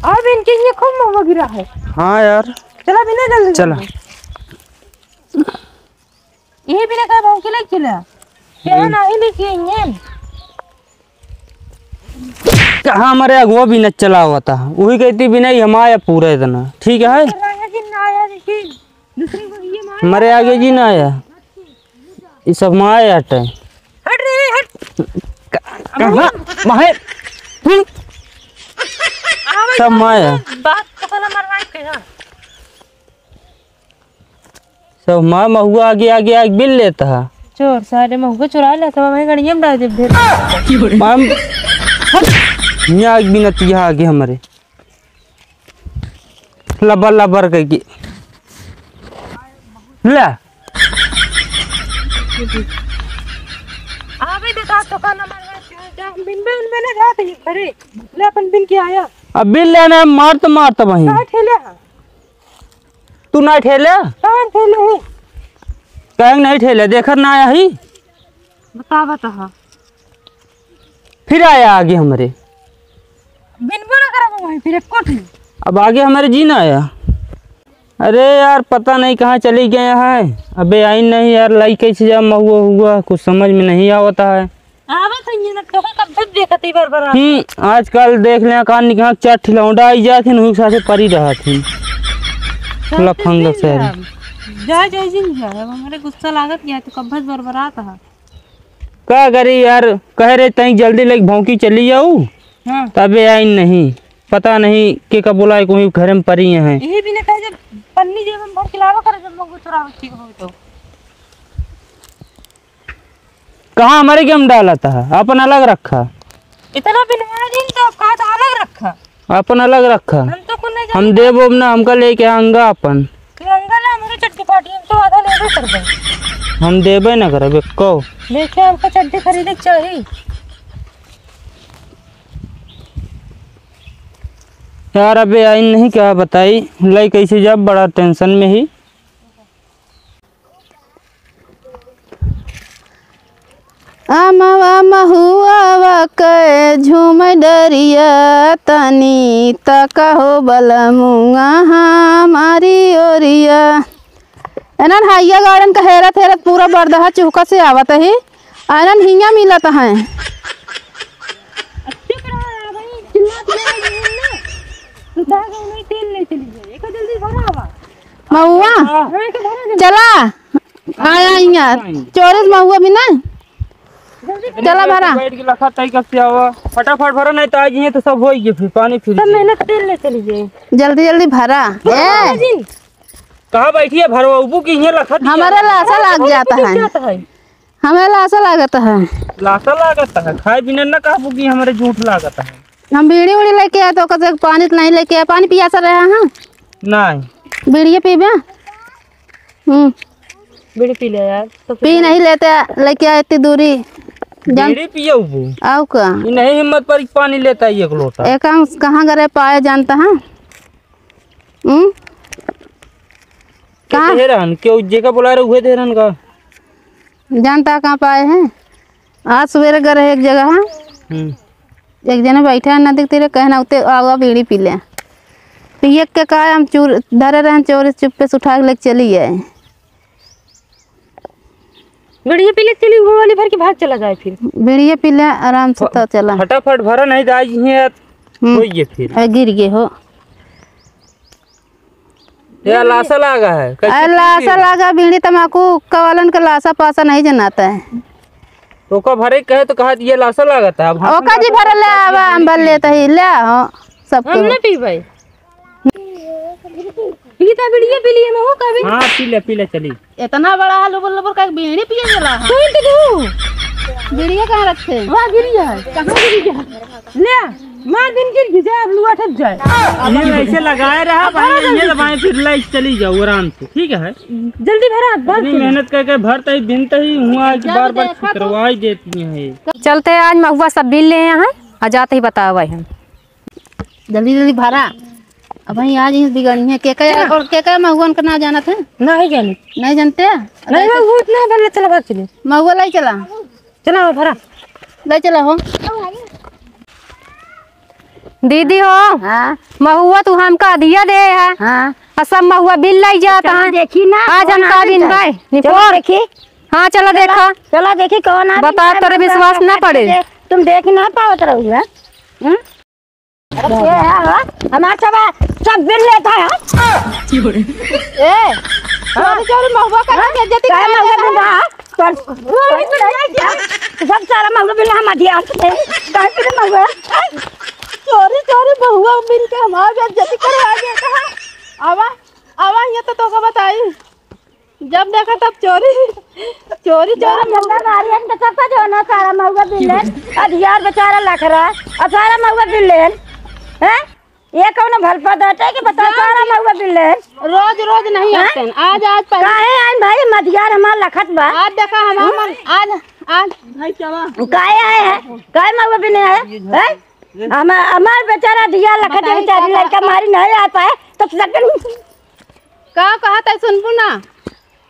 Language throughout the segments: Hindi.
अब इनके ये खूब महुआ गिरा है। हाँ यार चला बिना जल्दी चला। यही बिना का भाव के लिए चला क्या नहीं लिखी है कहाँ हमारे अगुआ भी न चला हुआ था, वही कहती भी नहीं हमारा पूरा इतना ठीक है। हमारे आगे जी ना आया ये सब माया हट रे हट कहाँ माहे सब माया बात तो कला मरवाए के ना सब माँ महुआ आगे आगे आगे बिल लेता है। चोर सारे महुआ चुरा लेता मैं गड़िया में डाल दे फिर मैम यहाँ आगे भी नती यहाँ आगे हमारे लबर लबर करके ला आवे देखा तो कला मरवाए बिन बिन मैंने जाते ही घरे ले अपन बिन के आया अब बिल लेना है मारता वहीं कहाँ ठेले तू ना ठेले कहाँ ठेले है कहेंगे नहीं ठेले देखकर ना आया ही बता फिर आया आगे हमारे बिन बोला करा वहीं फिर एक कोठी अब आगे हमारे जी ना आया। अरे यार पता नहीं कहाँ चली गए हैं अबे आई नहीं यार लाई कैसे जा महुआ हुआ कुछ समझ में नहीं आवता है। आवे तो ये ना कब देखती बार आजकल देख ले कान निकाल चार ठिलौंडा आई जाती नहीं साथे परी रहा थी लफंग से जा जिन जा हमारे गुस्सा लागत गया तो कब्बत बरबरात है क्या करी यार कह रहे तई जल्दी लेके भौंकी चली जाऊ हां तबे आई नहीं पता नहीं के का बोला कोई घर में परी है यही भी ने कहे जब पन्नी जेब में भर के लावा कर जब मंगू चुराव ठीक हो तो कहाँ हमारे गेम डाला था अपन अलग रखा इतना बिनवा दिन तो कहा तो अलग रखा अपन अलग रखा हम तो कुछ नहीं हम देव ना हमका लेके आंगा अपन अंगल हमारे चट्टी पार्टी हम तो आधा लेबे करबे हम देबे ना करबे को देखे हमको चट्टी खरीदे चाहिए यार अबे आई नहीं क्या बताई लाई कैसे जब बड़ा टेंशन में ही आमवा महुआ के झूम डरिया तनी तका हो बलमुआ हमारी ओरिया एनन हाइया गार्डन का हेरत हेरत पूरा बरदहा चौका से आवत है एनन हिंगा मिलत है महुआ चला आया हिंगा चौरस महुआ भी ना चला भरा बैठ के लखा तई कब से आवा फटाफट भरा नहीं तो आज ही तो सब होई फिर पानी फिर सब मेहनत तेल ले चली जाए जल्दी जल्दी भरा ए कहाँ बैठी है भरवा उबू की ये लखा हमारा लाशा लग जाता है हमें लाशा लागत है लाशा लागत है खाए बिना न कहबू की हमारे झूठ लागत है हम बीड़ी उड़ी लेके आए तो कसे पानी तो नहीं लेके आए पानी पियासा रहे हैं नहीं बीड़ी पीबे बीड़ी पी ले यार तो पी नहीं लेते लेके आए इतनी दूरी बीड़ी पिए उबू आओ का ये नहीं हिम्मत पर पानी लेता है एक लोटा एक कहाँ गए पाए जानता है कहाँ हेरन क्यों जेका बुला रहे हुए हेरन का जानता कहाँ पाए हैं आज सवेरे गए एक जगह है एक जने बैठे हैं नदी तेरे कहना उते आवा बीड़ी पी ले पिए के कहा हम चोर धरे रहे चोर चुप्पे से उठा के लेके चली गए बीड़ी पी ले चली वो वाली भर के भाग चला जाए फिर बीड़ी पी ले आराम से तो चला फटाफट भरा नहीं तो आज ही होइए फिर गिर गए हो ये लाशा लगा है लाशा लगा बीड़ी तम्बाकू कवालन का लाशा पासा नहीं जनाता है तो का भरे कहे तो कहा ये लाशा लागता है ओका जी भर ले आवा हम भर लेते ही ले हो सब हम ना पी भाई पीता बीड़ी पी लिए मैं कभी हां पी ले चली इतना बड़ा हाल बोल बोल का बीड़ी पिए चला कोई तो दो बीड़ी कहां रखे वहां गिरी है कहां गिरी है ले मां दिन गिर जाए अब लुआ ठप जाए ये ऐसे लगाए रहा भाई ये दबाएं फिर लाइट चली जाओ आराम से ठीक है जल्दी भरा इतनी मेहनत करके भरता ही बिनता ही हुआ बार-बार करवाई देती है। चलते हैं आज महुआ सब बिल ले यहाँ आ जाते ही बताओ भाई हम जल्दी जल्दी भरा अब भाई आज ही बिगड़ी है के महुआ का ना जाना था नहीं जानी नहीं जानते नहीं वो इतना भर ले चला भाग चले महुआ लाई चला चला भरा ले चला हो दीदी हो हाँ महुआ तू हमका दिया दे है हाँ और सब महुआ बिल लाई जाता है। देखी ना आज हम का बिन भाई चलो देखी। हाँ चलो देखा चलो देखी कौन आ बता तेरे विश्वास ना पड़े। तुम देख ना पाओ रही है हमारा सब बिल लेता है। ए चोरी महुआ का बेइज्जती कर महुआ सब सारा महुआ बिल हम दिया महुआ चोरी चोरी महुआ बिल के हमारा बेइज्जती करवा गया कहाँ आवा आवा ये तो का बताई जब देखा तब चोरी चोरी चोरी सबका जो ना सारा महुआ बिल अधिकार बेचारा लख रहा और सारा महुआ बिल है ये कौन भलपा दाटे कि बता सारा महुआ बिल रोज रोज नहीं आते हैं। आज आज काहे आइन भाई मधियार हमार लखत बा आज देखा हम आज आज भाई चला काहे आए हैं काहे महुआ बिल नहीं आए हमार बेचारा दिया लखत बेचारी लड़का मारी नहीं आ पाए तो सकन का कहा था सुनबू ना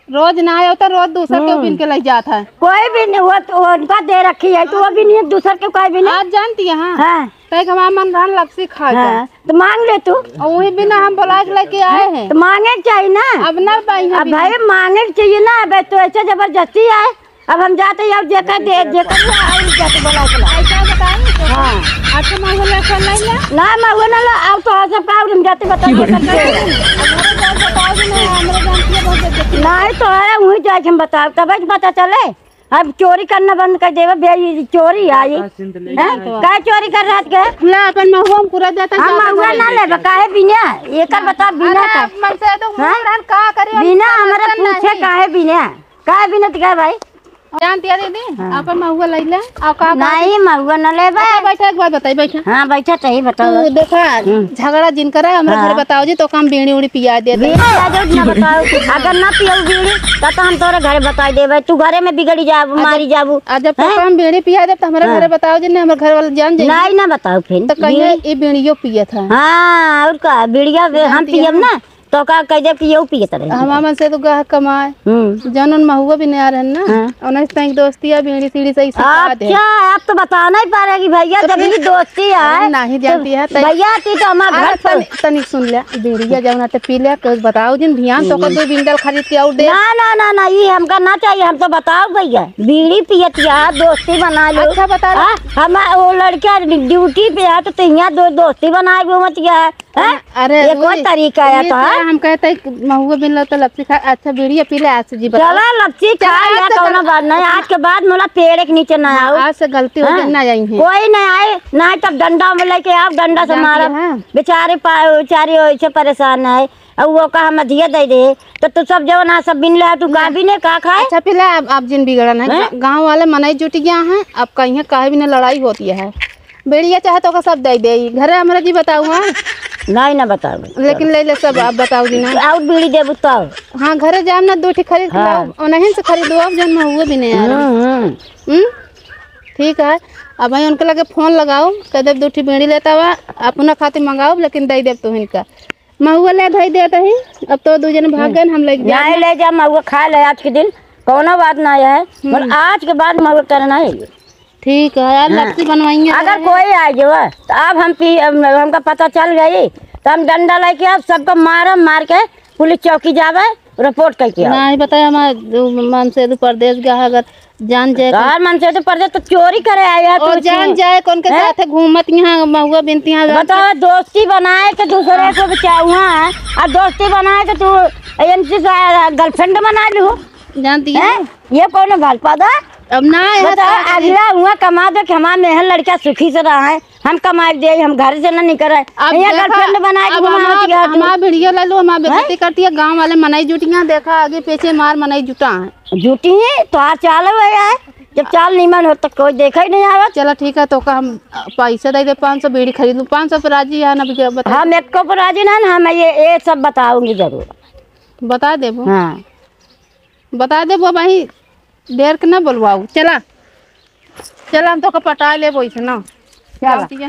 रोज ना आयो तो रोज दूसर के बिन के लग जाता है। कोई भी नहीं वो तो उनका दे रखी है तो वो भी नहीं दूसर के कोई भी नहीं। आज जानती है हाँ कहीं हमारा मन धान लपसी खा हाँ, तो मांग ले तू और वही बिना हम बुला के लेके आए हैं तो मांगे चाहिए ना। अब ना भाई अब भाई मांगे चाहिए ना। अब तो ऐसे जबरदस्ती आए अब हम जाते हैं जेकर दे जेकर जाते बोला ऐसा बताएं हाँ अच्छा मांगो लेकर ले ना महुआ ना ला अब तो सब का हम जाते बता नहीं तो है वही जाए हम बताओ तब पता चले। अब चोरी करना बंद कर देवे चोरी आई क्या चोरी कर रहा के ला अपन महुआ हम पूरा देता हम महुआ ना ले काहे बिना एक बता बिना मन से तो का करे बिना हमारे पूछे काहे बिना तो क्या भाई जानती है दीदी अपन महुआ ले ले और का नहीं महुआ ना ले बैठा एक बार बताई बैठा हाँ बैठा चाहिए बताओ तू देखा झगड़ा जिन करा हमारे घर बताओ जी तो काम बीड़ी उड़ी पिया दे ना बताओ अगर ना पियो बीड़ी तो हम तोरे घर बता देवे तू घरे में बिगड़ी जाबू मारी जाबू जब तो काम बीड़ी पिया दे तो हमारे घर बताओ जी हमारे घर वाले जान जाए नहीं ना बताओ फिर तो कहिए ये बीड़ियो पिया था। हाँ और का बीड़िया हम पियब ना तो का कह दे कि ये पियत रहे हमारा मन से तो गाहक कमाए जनन महुआ भी नहीं आ रहे ना उन्हें तक दोस्ती है बीड़ी सीढ़ी से सिखा दे। अच्छा आप तो बताना ही पड़ेगी भैया जब मेरी दोस्ती है नहीं जानती है भैया की तो हमारे घर पर तनिक सुन ले बीड़िया जब ना पी ले तो बताओ जिन ध्यान तो दो बिंडल खरीद के और दे ना ना ना ना ये हमका ना चाहिए हम तो बताओ भैया बीड़ी पियतिया दोस्ती बना लो। अच्छा बता हम वो लड़का ड्यूटी पे है तो यहाँ दो दोस्ती बनाए घूमत गया है। अरे ये कोई तरीका है तो हम कहते महुआ बिन लो तो लपसी खा अच्छा बीड़िया पी ले आज से जी चला लपसी खा या कौनो बात नहीं आज के बाद मोला पेड़ के नीचे ना आओ आज से गलती हो गई ना आई है कोई नहीं आए ना तब डंडा में लेके आओ डंडा से मारा बेचारे बेचारी ऐसे परेशान है और वो का हम दिया दे दे तो तू सब जो ना सब बिन ले तू का भी ने का खाए। अच्छा पिला आप जिन बिगड़न है गांव वाले मनाई जुट गया है अब कहीं काहे भी ना लड़ाई होती है बेड़िया चाहे तो का सब दे दे घरे हमारा जी बताऊ हाँ नहीं ना बताओ लेकिन ले ले सब आप बताओ जी ना और बीड़ी दे बताओ हाँ घरे जाम ना दो ठीक खरीद के लाओ और नहीं से खरीदो अब जन महुआ भी नहीं आ रहा ठीक है अब भाई उनके लगे फोन लगाओ कह दे दो ठीक बीड़ी लेता हुआ अपना खातिर मंगाओ लेकिन दे दे तो इनका महुआ ले भाई देता ही अब तो दो जन भाग गए हम ले जा महुआ खा ले आज के दिन कोनो बात ना है और आज के बाद महुआ करना है ठीक है यार लपसी बनवाएंगे अगर कोई आ जाए तो अब हमका पता चल गई तो हम डंडा लेके अब सबको मार के पुलिस चौकी जावे रिपोर्ट करके नहीं बताया मन से तो परदेश गया अगर जान जाए मन से तो परदेश तो चोरी करे आया और जान जाए कौन के साथ घूमत यहाँ महुआ बिनती यहाँ बताओ दोस्ती बनाए के दूसरे को बचाऊ और दोस्ती बनाए के तू गर्लफ्रेंड बना लू जानती है ये कौन भाजपा दा अब ना अगला हुआ कमा दो कि हमारा मेहर लड़का सुखी से रहा है हम कमाई दे हम घर से ना निकल रहे गर्लफ्रेंड बनाए हमारा वीडियो ले लो हमारा बेइज्जती करती है गांव वाले मनाई जुटियां देखा आगे पीछे मार मनाई जुटा है जुटी है तो आज चाल है जब चाल नीमन हो तो कोई देखा ही नहीं आवा। चलो ठीक है तो का हम पैसा दे दे 500 बीड़ी खरीद लूँ 500 पर राजी है ना हम एक को पर राजी ना हम ये सब बताऊंगी जरूर बता दे हाँ बता दे भाई देर के ना बोलवाऊ चला चला हम तो पटा ले वैसे ना चला।